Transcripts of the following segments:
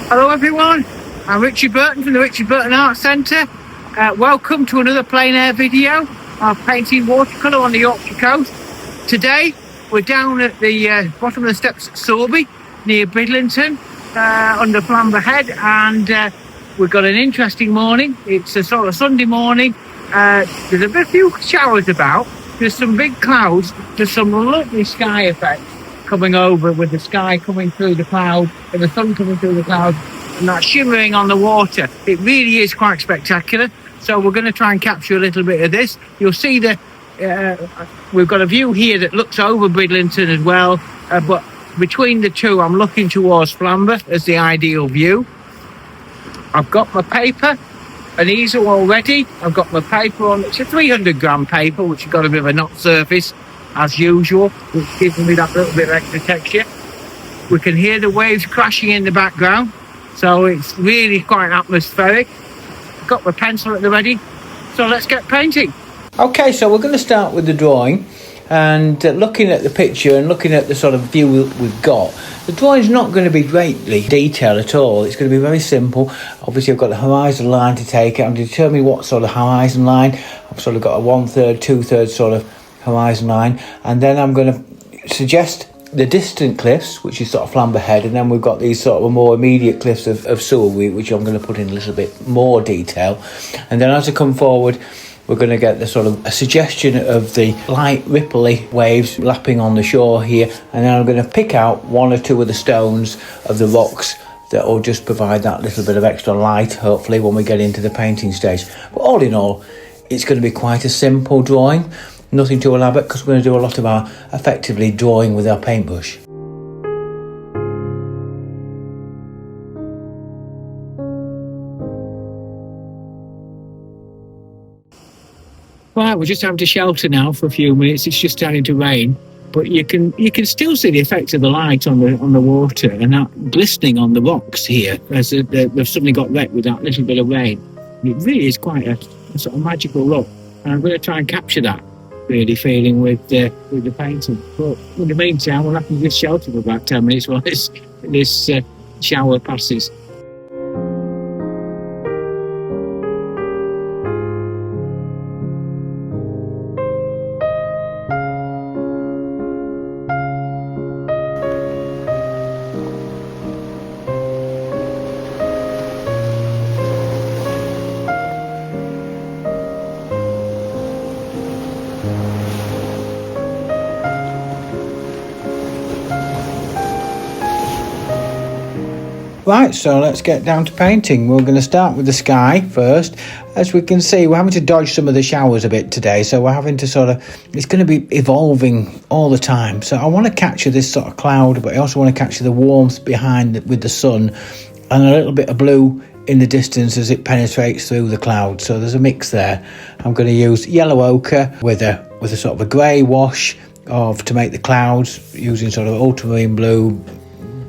Hello everyone, I'm Richard Burton from the Richard Burton Art Centre. Welcome to another plein air video of painting watercolour on the Yorkshire coast. Today we're down at the bottom of the steps at Sewerby near Bridlington under Plein Head, and we've got an interesting morning. It's a sort of Sunday morning. There's a few showers about, there's some big clouds, there's some lovely sky effects coming over with the sky coming through the cloud and the sun coming through the cloud and that shimmering on the water. It really is quite spectacular. So we're going to try and capture a little bit of this. You'll see that we've got a view here that looks over Bridlington as well, but between the two I'm looking towards Plein as the ideal view. I've got my paper, an easel already. I've got my paper on. It's a 300 gram paper, which has got a bit of a knot surface as usual, which gives me that little bit of extra texture. We can hear the waves crashing in the background, so it's really quite atmospheric. Got my pencil at the ready, so let's get painting. Okay, so we're going to start with the drawing, and looking at the picture and looking at the sort of view we've got, the drawing's not going to be greatly detailed at all. It's going to be very simple. Obviously I've got the horizon line to take. I'm determining what sort of horizon line. I've sort of got a 1/3, 2/3 sort of horizon line, and then I'm going to suggest the distant cliffs, which is sort of Plein Head, and then we've got these sort of more immediate cliffs of Sewerby, which I'm going to put in a little bit more detail. And then as I come forward, we're going to get the sort of a suggestion of the light ripply waves lapping on the shore here, and then I'm going to pick out one or two of the stones of the rocks that will just provide that little bit of extra light, hopefully, when we get into the painting stage. But all in all, it's going to be quite a simple drawing. Nothing too elaborate, because we're going to do a lot of our effectively drawing with our paintbrush. Right, we're just having to shelter now for a few minutes. It's just starting to rain, but you can still see the effect of the light on the water and that glistening on the rocks here as they've suddenly got wet with that little bit of rain. It really is quite a sort of magical look, and I'm going to try and capture that really feeling with the painting. But in the meantime, we'll have to just shelter for about 10 minutes while this shower passes. Right, so let's get down to painting. We're going to start with the sky first. As we can see, we're having to dodge some of the showers a bit today, so we're having to it's going to be evolving all the time. So I want to capture this sort of cloud, but I also want to capture the warmth behind with the sun and a little bit of blue in the distance as it penetrates through the cloud. So there's a mix there. I'm going to use yellow ochre with a sort of a grey wash to make the clouds, using sort of ultramarine blue,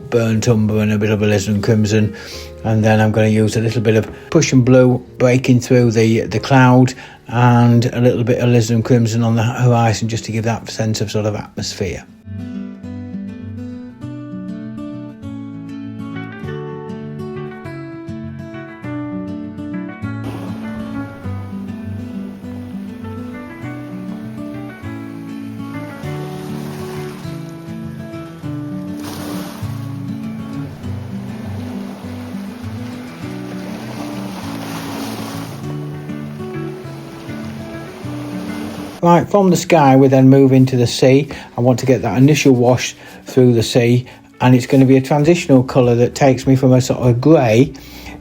burnt umber and a bit of alizarin crimson, and then I'm going to use a little bit of Prussian blue breaking through the cloud and a little bit of alizarin crimson on the horizon, just to give that sense of sort of atmosphere. Right, from the sky we then move into the sea. I want to get that initial wash through the sea, and it's going to be a transitional colour that takes me from a sort of grey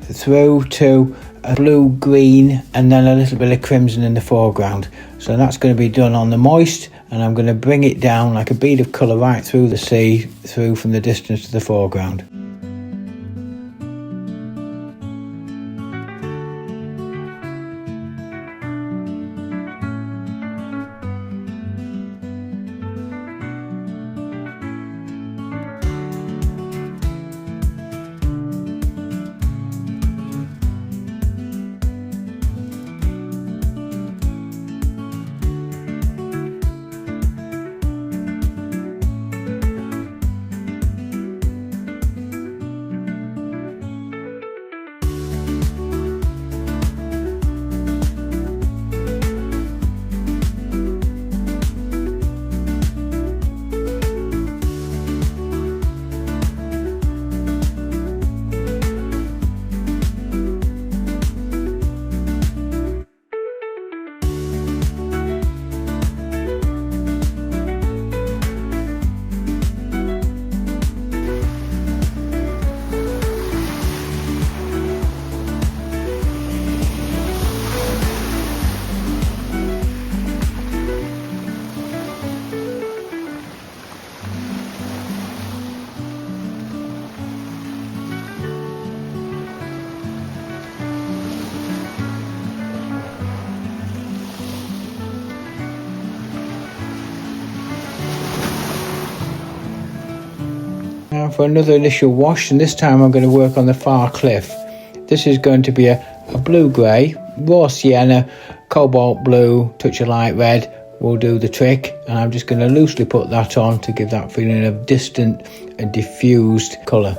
through to a blue-green and then a little bit of crimson in the foreground. So that's going to be done on the moist, and I'm going to bring it down like a bead of colour right through the sea, through from the distance to the foreground. for another initial wash, and this time I'm going to work on the far cliff. This is going to be a blue-grey, raw sienna, cobalt blue, touch of light red will do the trick, and I'm just going to loosely put that on to give that feeling of distant and diffused colour.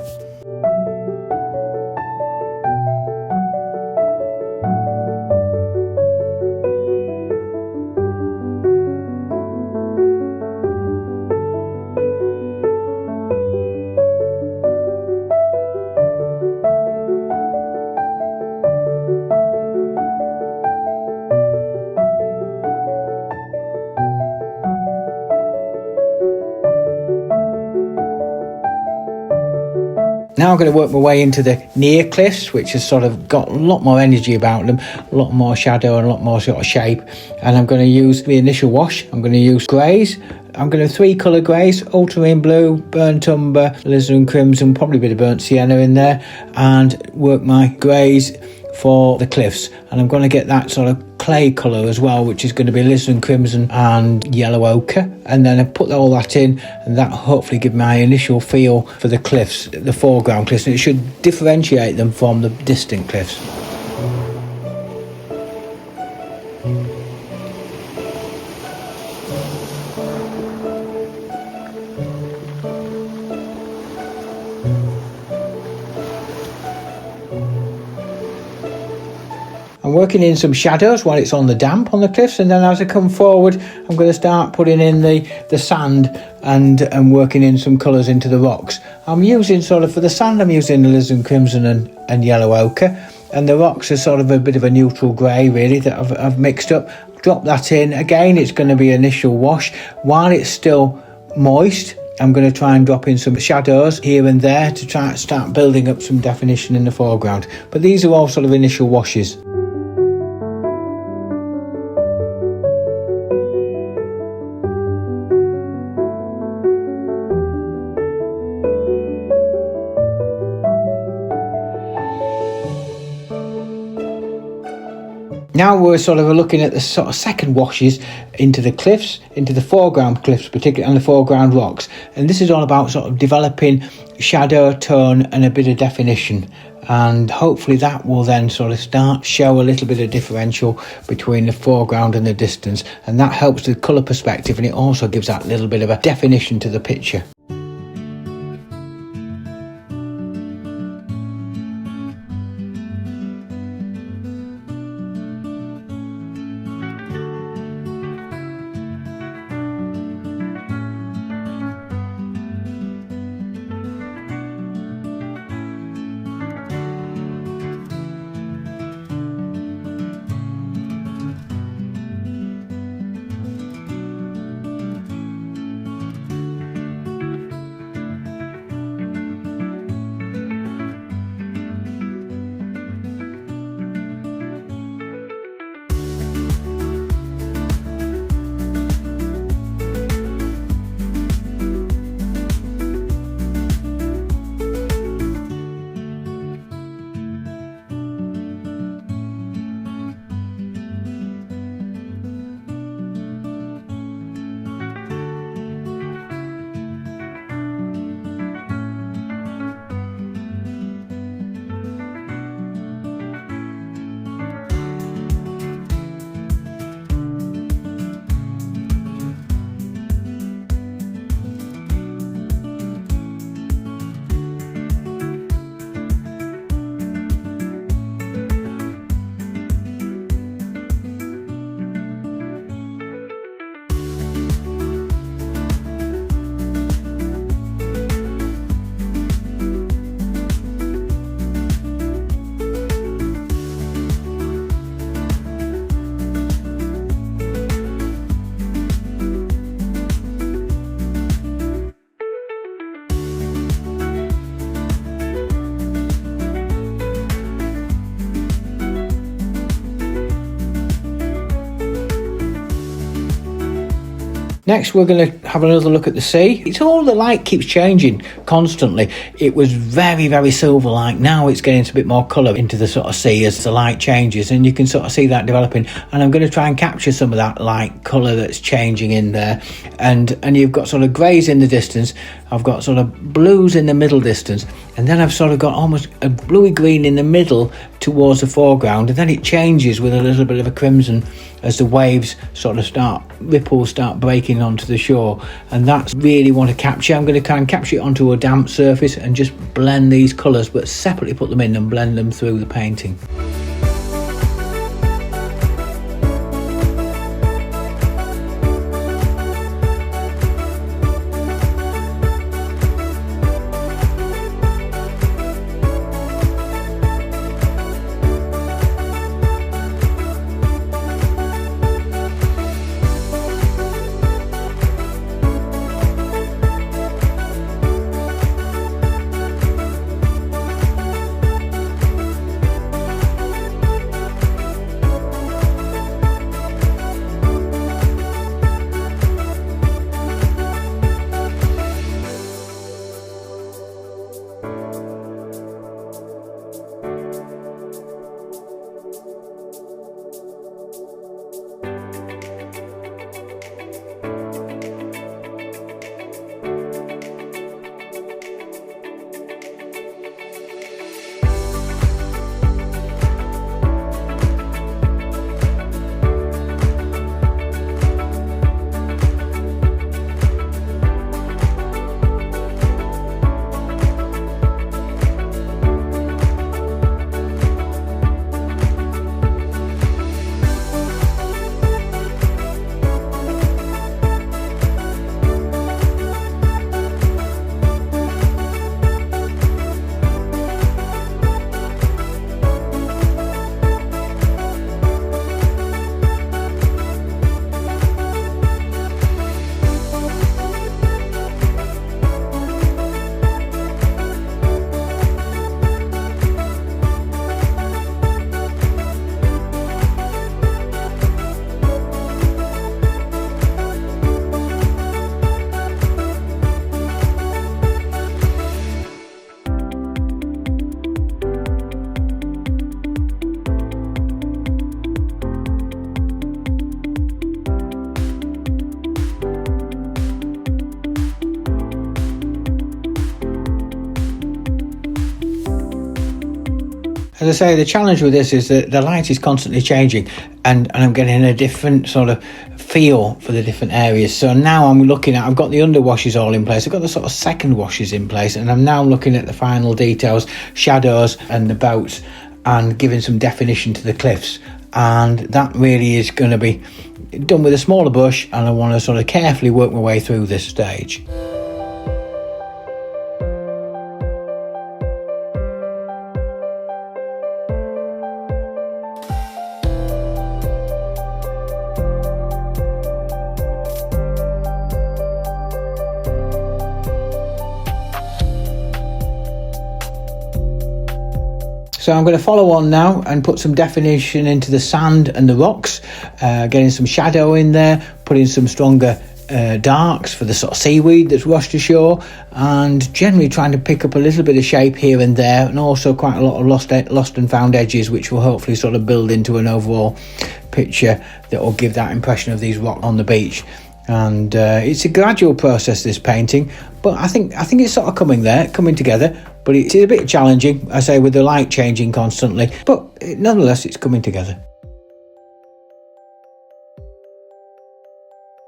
Now I'm going to work my way into the near cliffs, which has sort of got a lot more energy about them, a lot more shadow and a lot more sort of shape. And I'm going to use the initial wash. I'm going to use greys. I'm going to 3 colour greys: ultramarine blue, burnt umber, alizarin crimson, probably a bit of burnt sienna in there, and work my greys for the cliffs. And I'm going to get that sort of clay colour as well, which is going to be alizarin crimson and yellow ochre, and then I put all that in, and that hopefully give my initial feel for the cliffs, the foreground cliffs, and it should differentiate them from the distant cliffs. I'm working in some shadows while it's on the damp on the cliffs, and then as I come forward I'm going to start putting in the sand and working in some colours into the rocks. I'm using sort of, for the sand I'm using alizarin crimson and yellow ochre, and the rocks are sort of a bit of a neutral grey really that I've mixed up. Drop that in. Again, it's going to be initial wash. While it's still moist, I'm going to try and drop in some shadows here and there to try and start building up some definition in the foreground. But these are all sort of initial washes. Now we're sort of looking at the sort of second washes into the cliffs, into the foreground cliffs particularly, and the foreground rocks. And this is all about sort of developing shadow, tone and a bit of definition. And hopefully that will then sort of start show a little bit of differential between the foreground and the distance. And that helps the colour perspective, and it also gives that little bit of a definition to the picture. Next, we're going to have another look at the sea. It's all the light keeps changing constantly. It was very, very silver-like. Now it's getting a bit more colour into the sort of sea as the light changes, and you can sort of see that developing. And I'm going to try and capture some of that light colour that's changing in there. And you've got sort of greys in the distance. I've got sort of blues in the middle distance, and then I've sort of got almost a bluey green in the middle towards the foreground, and then it changes with a little bit of a crimson as the waves sort of ripples start breaking onto the shore. And that's really want to capture. I'm going to try and capture it onto a damp surface and just blend these colours, but separately put them in and blend them through the painting. As I say, the challenge with this is that the light is constantly changing, and I'm getting a different sort of feel for the different areas. So now I'm looking at, I've got the under washes all in place, I've got the sort of second washes in place, and I'm now looking at the final details, shadows and the boats, and giving some definition to the cliffs. And that really is going to be done with a smaller brush, and I want to sort of carefully work my way through this stage. So I'm going to follow on now and put some definition into the sand and the rocks, getting some shadow in there, putting some stronger darks for the sort of seaweed that's washed ashore, and generally trying to pick up a little bit of shape here and there, and also quite a lot of lost and found edges, which will hopefully sort of build into an overall picture that will give that impression of these rocks on the beach. And it's a gradual process, this painting, but I think it's sort of coming together. But it's a bit challenging, I say, with the light changing constantly, but nonetheless it's coming together.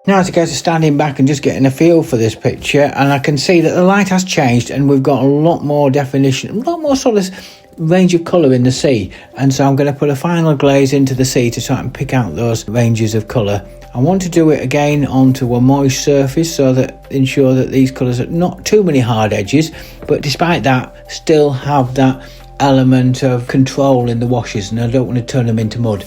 Now it's a case of standing back and just getting a feel for this picture, and I can see that the light has changed and we've got a lot more definition, a lot more sort of range of colour in the sea, and so I'm going to put a final glaze into the sea to try and pick out those ranges of colour. I want to do it again onto a moist surface so that ensure that these colours are not too many hard edges, but despite that still have that element of control in the washes, and I don't want to turn them into mud.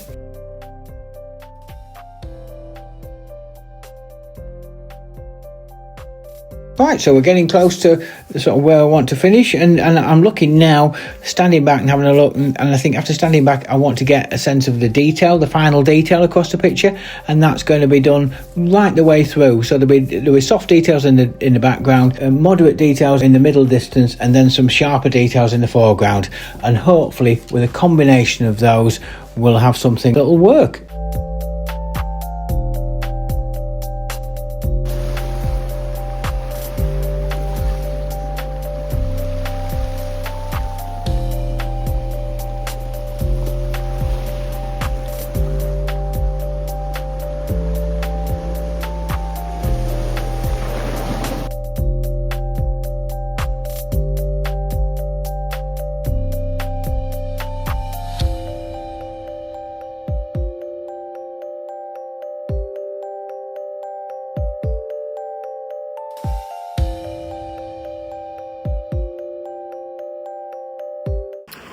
Right, so we're getting close to sort of where I want to finish, and I'm looking now, standing back and having a look, and I think after standing back I want to get a sense of the detail, the final detail across the picture, and that's going to be done right the way through. So there'll be soft details in the background, moderate details in the middle distance, and then some sharper details in the foreground, and hopefully with a combination of those we'll have something that'll work.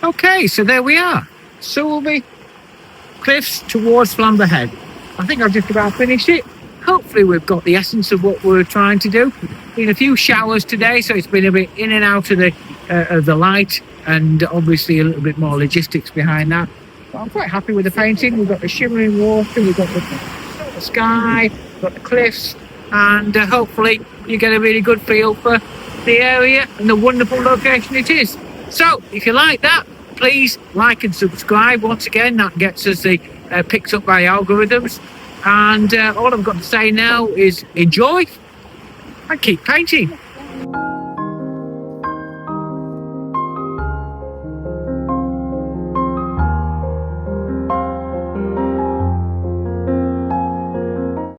Okay, so there we are. Sewerby cliffs towards Flamber Head. I think I've just about finished it. Hopefully we've got the essence of what we're trying to do. Been a few showers today, so it's been a bit in and out of the light, and obviously a little bit more logistics behind that. But I'm quite happy with the painting. We've got the shimmering water, we've got the sky, we've got the cliffs, and hopefully you get a really good feel for the area and the wonderful location it is. So if you like that, please like and subscribe. Once again, that gets us picked up by algorithms. And all I've got to say now is enjoy and keep painting.